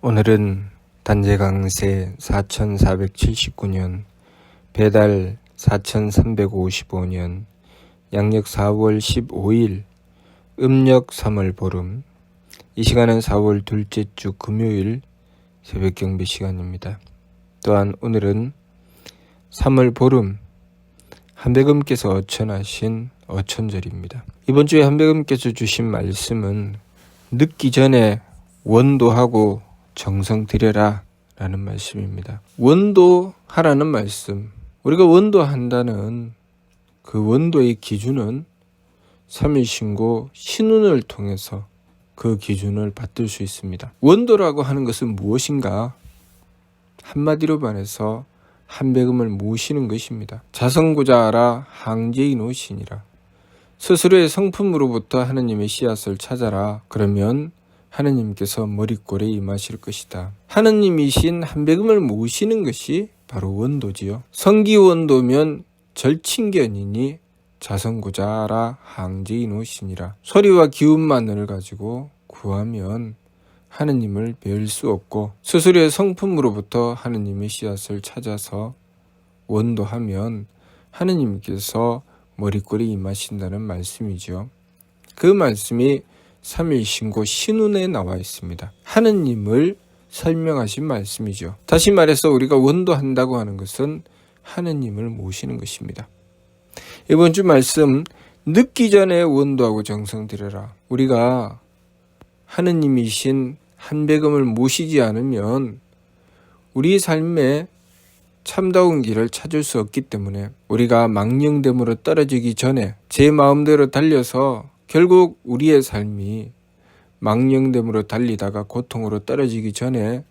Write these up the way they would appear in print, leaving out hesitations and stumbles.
오늘은 단재강세 4479년, 배달 4355년, 양력 4월 15일, 음력 3월 보름. 이 시간은 4월 둘째 주 금요일 새벽 경배 시간입니다. 또한 오늘은 3월 보름, 한백음께서 어천하신 어천절입니다. 이번 주에 한백음께서 주신 말씀은 늦기 전에 원도하고 정성 들여라 라는 말씀입니다. 원도하라는 말씀, 우리가 원도한다는 그 원도의 기준은 3일신고 신운을 통해서 그 기준을 받들 수 있습니다. 원도라고 하는 것은 무엇인가? 한마디로 말해서 한백음을 모시는 것입니다. 자성구자하라 항제이노시니라. 스스로의 성품으로부터 하느님의 씨앗을 찾아라. 그러면 하느님께서 머릿골에 임하실 것이다. 하느님이신 한백음을 모시는 것이 바로 원도지요. 성기원도면 절친견이니 자성구자하라 항제이노시니라. 소리와 기운만을 가지고 구하면 하느님을 배울 수 없고, 스스로의 성품으로부터 하느님의 씨앗을 찾아서 원도하면 하느님께서 머릿골에 임하신다는 말씀이죠. 그 말씀이 3일신고 신운에 나와 있습니다. 하느님을 설명하신 말씀이죠. 다시 말해서 우리가 원도한다고 하는 것은 하느님을 모시는 것입니다. 이번 주 말씀, 늦기 전에 원도하고 정성 들여라. 우리가 하느님이신 한백음을 모시지 않으면 우리 삶에 참다운 길을 찾을 수 없기 때문에, 우리가 망령됨으로 떨어지기 전에 제 마음대로 달려서 결국 우리의 삶이 망령됨으로 달리다가 고통으로 떨어지기 전에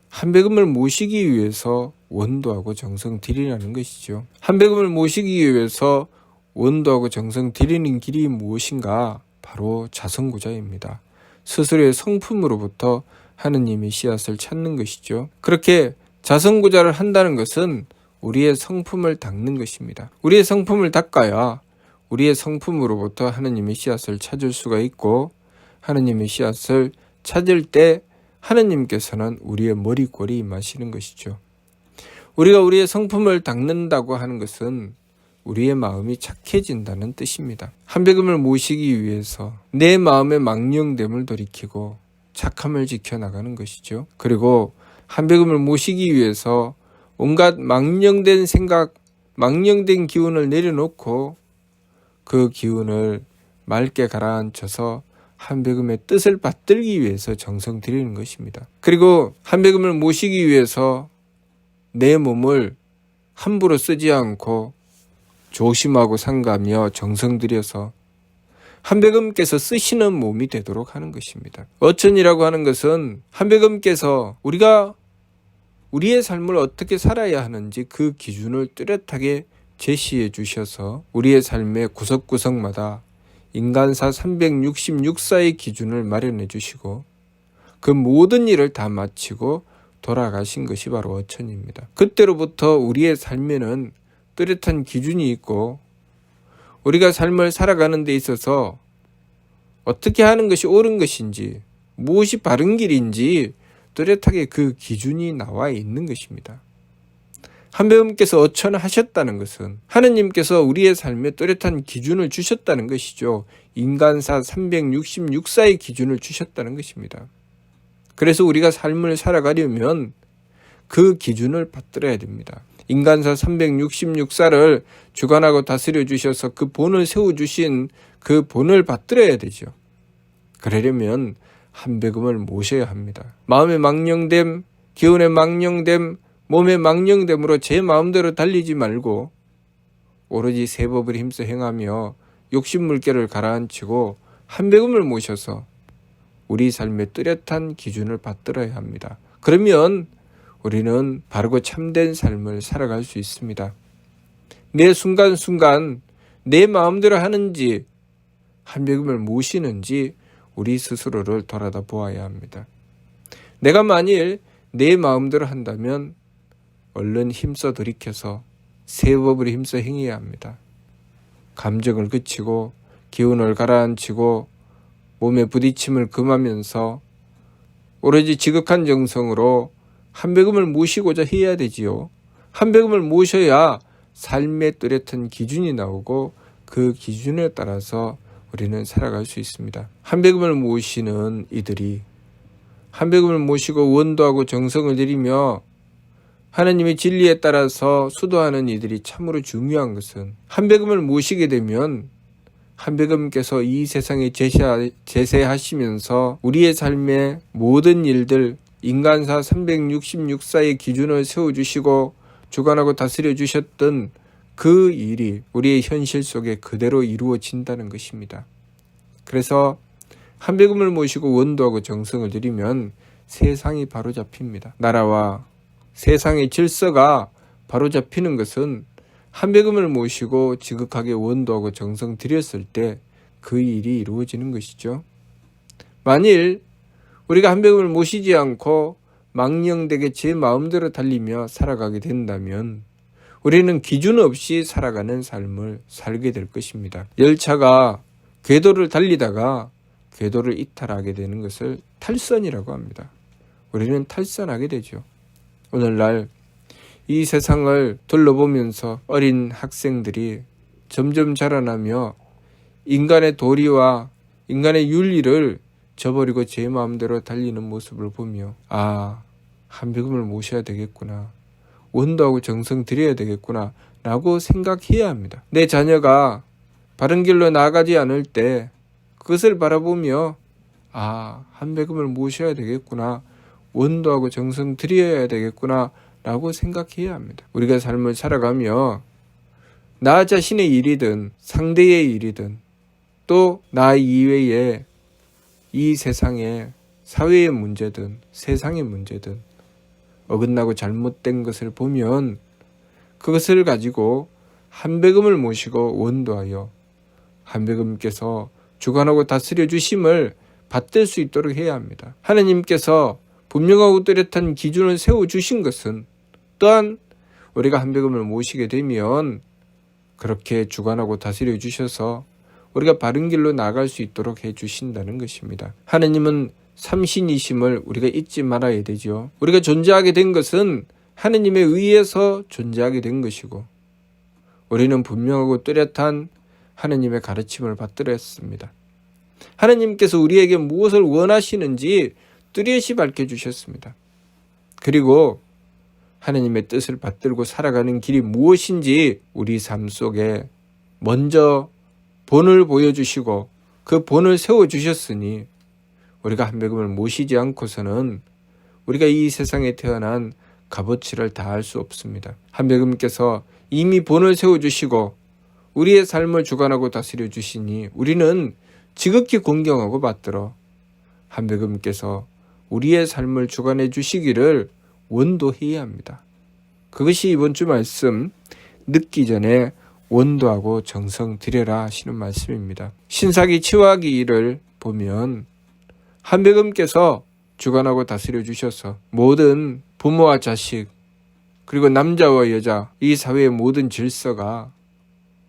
한백음을 모시기 위해서 원도하고 정성 들이라는 것이죠. 한백음을 모시기 위해서 원도하고 정성 들이는 길이 무엇인가? 바로 자성구자입니다. 스스로의 성품으로부터 하느님의 씨앗을 찾는 것이죠. 그렇게 자성구자를 한다는 것은 우리의 성품을 닦는 것입니다. 우리의 성품을 닦아야 우리의 성품으로부터 하느님의 씨앗을 찾을 수가 있고, 하느님의 씨앗을 찾을 때 하느님께서는 우리의 머릿골에 임하시는 것이죠. 우리가 우리의 성품을 닦는다고 하는 것은 우리의 마음이 착해진다는 뜻입니다. 한백음을 모시기 위해서 내 마음의 망령됨을 돌이키고 착함을 지켜나가는 것이죠. 그리고 한백음을 모시기 위해서 온갖 망령된 생각, 망령된 기운을 내려놓고 그 기운을 맑게 가라앉혀서 한백음의 뜻을 받들기 위해서 정성 들이는 것입니다. 그리고 한백음을 모시기 위해서 내 몸을 함부로 쓰지 않고 조심하고 삼가며 정성 들여서 한백음께서 쓰시는 몸이 되도록 하는 것입니다. 어천이라고 하는 것은 한백음께서 우리가 우리의 삶을 어떻게 살아야 하는지 그 기준을 뚜렷하게 제시해 주셔서 우리의 삶의 구석구석마다 인간사 366사의 기준을 마련해 주시고 그 모든 일을 다 마치고 돌아가신 것이 바로 어천입니다. 그때로부터 우리의 삶에는 뚜렷한 기준이 있고, 우리가 삶을 살아가는 데 있어서 어떻게 하는 것이 옳은 것인지, 무엇이 바른 길인지 뚜렷하게 그 기준이 나와 있는 것입니다. 한백음께서 어천하셨다는 것은 하느님께서 우리의 삶에 뚜렷한 기준을 주셨다는 것이죠. 인간사 366사의 기준을 주셨다는 것입니다. 그래서 우리가 삶을 살아가려면 그 기준을 받들어야 됩니다. 인간사 366사를 주관하고 다스려 주셔서 그 본을 세워주신 그 본을 받들어야 되죠. 그러려면 한백음을 모셔야 합니다. 마음의 망령됨, 기운의 망령됨, 몸의 망령됨으로 제 마음대로 달리지 말고 오로지 세법을 힘써 행하며 욕심물결을 가라앉히고 한백음을 모셔서 우리 삶의 뚜렷한 기준을 받들어야 합니다. 그러면 우리는 바르고 참된 삶을 살아갈 수 있습니다. 내 순간순간 내 마음대로 하는지 한백음을 모시는지 우리 스스로를 돌아다 보아야 합니다. 내가 만일 내 마음대로 한다면 얼른 힘써 돌이켜서 세법을 힘써 행해야 합니다. 감정을 그치고 기운을 가라앉히고 몸의 부딪힘을 금하면서 오로지 지극한 정성으로 한백음을 모시고자 해야 되지요. 한백음을 모셔야 삶의 뚜렷한 기준이 나오고 그 기준에 따라서 우리는 살아갈 수 있습니다. 한백음을 모시는 이들이 한백음을 모시고 원도하고 정성을 들이며 하나님의 진리에 따라서 수도하는 이들이 참으로 중요한 것은 한백음을 모시게 되면 한백음께서 이 세상에 제세하시면서 우리의 삶의 모든 일들 인간사 366사의 기준을 세워주시고 주관하고 다스려 주셨던 그 일이 우리의 현실 속에 그대로 이루어진다는 것입니다. 그래서 한백음을 모시고 원도하고 정성을 들이면 세상이 바로잡힙니다. 나라와 세상의 질서가 바로잡히는 것은 한백음을 모시고 지극하게 원도하고 정성 들였을 때 그 일이 이루어지는 것이죠. 만일 우리가 한백음을 모시지 않고 망령되게 제 마음대로 달리며 살아가게 된다면 우리는 기준 없이 살아가는 삶을 살게 될 것입니다. 열차가 궤도를 달리다가 궤도를 이탈하게 되는 것을 탈선이라고 합니다. 우리는 탈선하게 되죠. 오늘날 이 세상을 둘러보면서 어린 학생들이 점점 자라나며 인간의 도리와 인간의 윤리를 저버리고 제 마음대로 달리는 모습을 보며 한백음을 모셔야 되겠구나. 원도하고 정성 들여야 되겠구나 라고 생각해야 합니다. 내 자녀가 바른 길로 나아가지 않을 때 그것을 바라보며 한백음을 모셔야 되겠구나. 원도하고 정성 들여야 되겠구나 라고 생각해야 합니다. 우리가 삶을 살아가며 나 자신의 일이든 상대의 일이든 또 나 이외에 이 세상의 사회의 문제든 세상의 문제든 어긋나고 잘못된 것을 보면 그것을 가지고 한백음을 모시고 원도하여 한백음께서 주관하고 다스려 주심을 받들 수 있도록 해야 합니다. 하나님께서 분명하고 뚜렷한 기준을 세워주신 것은 또한 우리가 한백음을 모시게 되면 그렇게 주관하고 다스려 주셔서 우리가 바른 길로 나아갈 수 있도록 해주신다는 것입니다. 하나님은 삼신이심을 우리가 잊지 말아야 되죠. 우리가 존재하게 된 것은 하나님에 의해서 존재하게 된 것이고 우리는 분명하고 뚜렷한 하나님의 가르침을 받들었습니다. 하나님께서 우리에게 무엇을 원하시는지 뚜렷이 밝혀주셨습니다. 그리고 하나님의 뜻을 받들고 살아가는 길이 무엇인지 우리 삶 속에 먼저 본을 보여주시고 그 본을 세워주셨으니 우리가 한백음을 모시지 않고서는 우리가 이 세상에 태어난 값어치를 다할 수 없습니다. 한백음께서 이미 본을 세워주시고 우리의 삶을 주관하고 다스려 주시니 우리는 지극히 공경하고 받들어 한백음께서 우리의 삶을 주관해 주시기를 원도해야 합니다. 그것이 이번 주 말씀 늦기 전에 원도하고 정성 들여라 하시는 말씀입니다. 신사기 치화기를 보면 한백음께서 주관하고 다스려 주셔서 모든 부모와 자식 그리고 남자와 여자 이 사회의 모든 질서가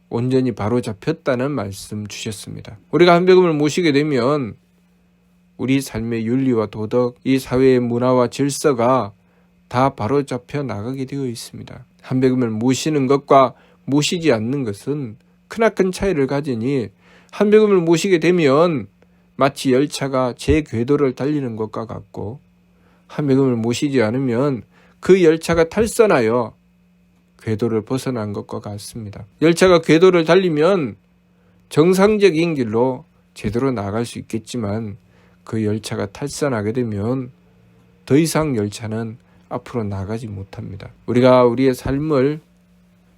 온전히 바로잡혔다는 말씀 주셨습니다. 우리가 한백음을 모시게 되면 우리 삶의 윤리와 도덕, 이 사회의 문화와 질서가 다 바로잡혀 나가게 되어 있습니다. 한백음을 모시는 것과 모시지 않는 것은 크나큰 차이를 가지니 한백음을 모시게 되면 마치 열차가 제 궤도를 달리는 것과 같고 한백음을 모시지 않으면 그 열차가 탈선하여 궤도를 벗어난 것과 같습니다. 열차가 궤도를 달리면 정상적인 길로 제대로 나갈 수 있겠지만 그 열차가 탈선하게 되면 더 이상 열차는 앞으로 나가지 못합니다. 우리가 우리의 삶을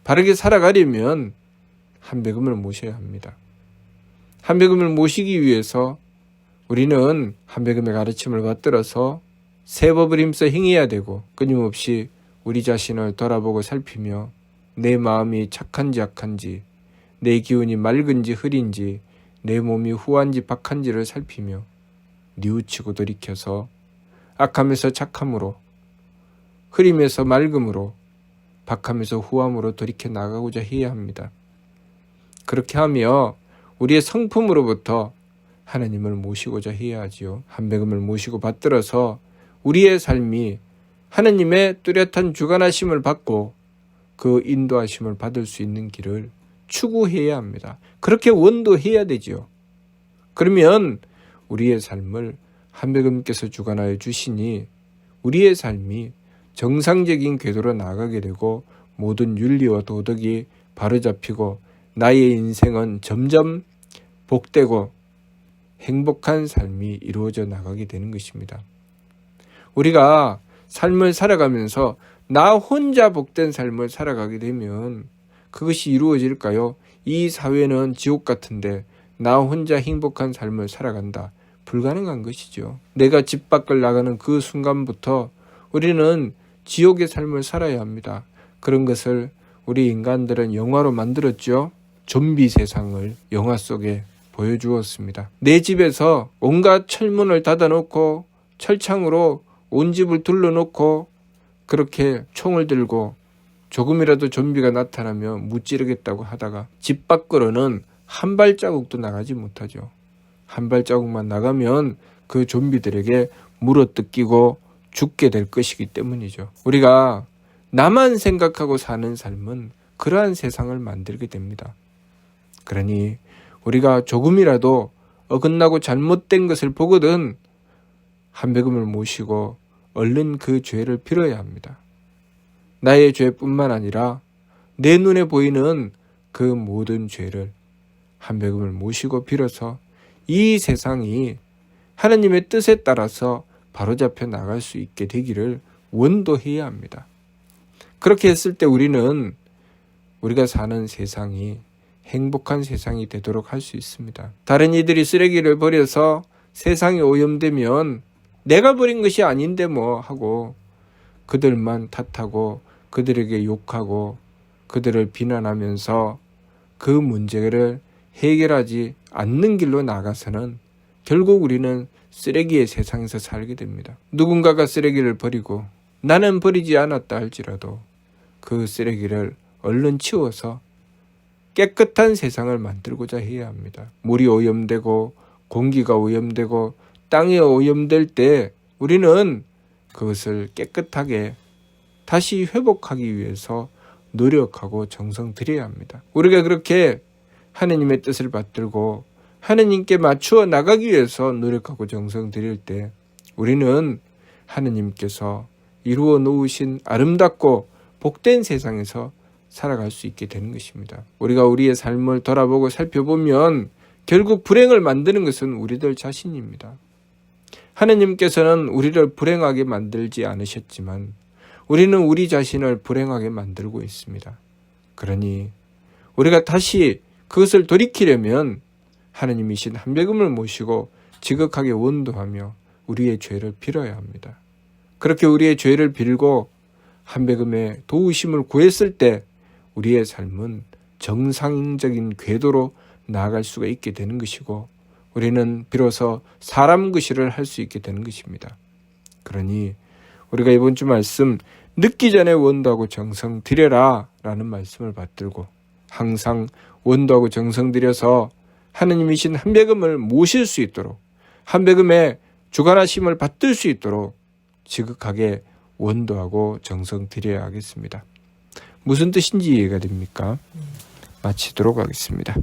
바르게 살아가려면 한백음을 모셔야 합니다. 한백음을 모시기 위해서 우리는 한백음의 가르침을 받들어서 새 법을 힘써 행해야 되고 끊임없이 우리 자신을 돌아보고 살피며 내 마음이 착한지 악한지 내 기운이 맑은지 흐린지 내 몸이 후한지 박한지를 살피며 뉘우치고 돌이켜서 악함에서 착함으로 흐림에서 맑음으로 박함에서 후함으로 돌이켜 나가고자 해야 합니다. 그렇게 하며 우리의 성품으로부터 하나님을 모시고자 해야 하지요. 한백음을 모시고 받들어서 우리의 삶이 하느님의 뚜렷한 주관하심을 받고 그 인도하심을 받을 수 있는 길을 추구해야 합니다. 그렇게 원도해야 되지요. 그러면 우리의 삶을 한백음께서 주관하여 주시니 우리의 삶이 정상적인 궤도로 나아가게 되고 모든 윤리와 도덕이 바로잡히고 나의 인생은 점점 복되고 행복한 삶이 이루어져 나가게 되는 것입니다. 우리가 삶을 살아가면서 나 혼자 복된 삶을 살아가게 되면 그것이 이루어질까요? 이 사회는 지옥 같은데 나 혼자 행복한 삶을 살아간다. 불가능한 것이죠. 내가 집 밖을 나가는 그 순간부터 우리는 지옥의 삶을 살아야 합니다. 그런 것을 우리 인간들은 영화로 만들었죠. 좀비 세상을 영화 속에 보여주었습니다. 내 집에서 온갖 철문을 닫아놓고 철창으로 온 집을 둘러놓고 그렇게 총을 들고 조금이라도 좀비가 나타나면 무찌르겠다고 하다가 집 밖으로는 한 발자국도 나가지 못하죠. 한 발자국만 나가면 그 좀비들에게 물어뜯기고 죽게 될 것이기 때문이죠. 우리가 나만 생각하고 사는 삶은 그러한 세상을 만들게 됩니다. 그러니 우리가 조금이라도 어긋나고 잘못된 것을 보거든 한백음을 모시고 얼른 그 죄를 빌어야 합니다. 나의 죄뿐만 아니라 내 눈에 보이는 그 모든 죄를 한백음을 모시고 빌어서 이 세상이 하나님의 뜻에 따라서 바로잡혀 나갈 수 있게 되기를 원도해야 합니다. 그렇게 했을 때 우리는 우리가 사는 세상이 행복한 세상이 되도록 할 수 있습니다. 다른 이들이 쓰레기를 버려서 세상이 오염되면 내가 버린 것이 아닌데 뭐 하고 그들만 탓하고 그들에게 욕하고 그들을 비난하면서 그 문제를 해결하지 않는 길로 나가서는 결국 우리는 쓰레기의 세상에서 살게 됩니다. 누군가가 쓰레기를 버리고 나는 버리지 않았다 할지라도 그 쓰레기를 얼른 치워서 깨끗한 세상을 만들고자 해야 합니다. 물이 오염되고 공기가 오염되고 땅이 오염될 때 우리는 그것을 깨끗하게 다시 회복하기 위해서 노력하고 정성 들여야 합니다. 우리가 그렇게 하느님의 뜻을 받들고 하느님께 맞추어 나가기 위해서 노력하고 정성 들일 때 우리는 하느님께서 이루어 놓으신 아름답고 복된 세상에서 살아갈 수 있게 되는 것입니다. 우리가 우리의 삶을 돌아보고 살펴보면 결국 불행을 만드는 것은 우리들 자신입니다. 하느님께서는 우리를 불행하게 만들지 않으셨지만 우리는 우리 자신을 불행하게 만들고 있습니다. 그러니 우리가 다시 그것을 돌이키려면 하느님이신 한백음을 모시고 지극하게 원도하며 우리의 죄를 빌어야 합니다. 그렇게 우리의 죄를 빌고 한백음의 도우심을 구했을 때 우리의 삶은 정상적인 궤도로 나아갈 수가 있게 되는 것이고 우리는 비로소 사람 구실을 할 수 있게 되는 것입니다. 그러니 우리가 이번 주 말씀 늦기 전에 원도하고 정성 들여라 라는 말씀을 받들고 항상 원도하고 정성 들여서 하느님이신 한백음을 모실 수 있도록 한백음의 주관하심을 받들 수 있도록 지극하게 원도하고 정성 들여야 하겠습니다. 무슨 뜻인지 이해가 됩니까? 마치도록 하겠습니다.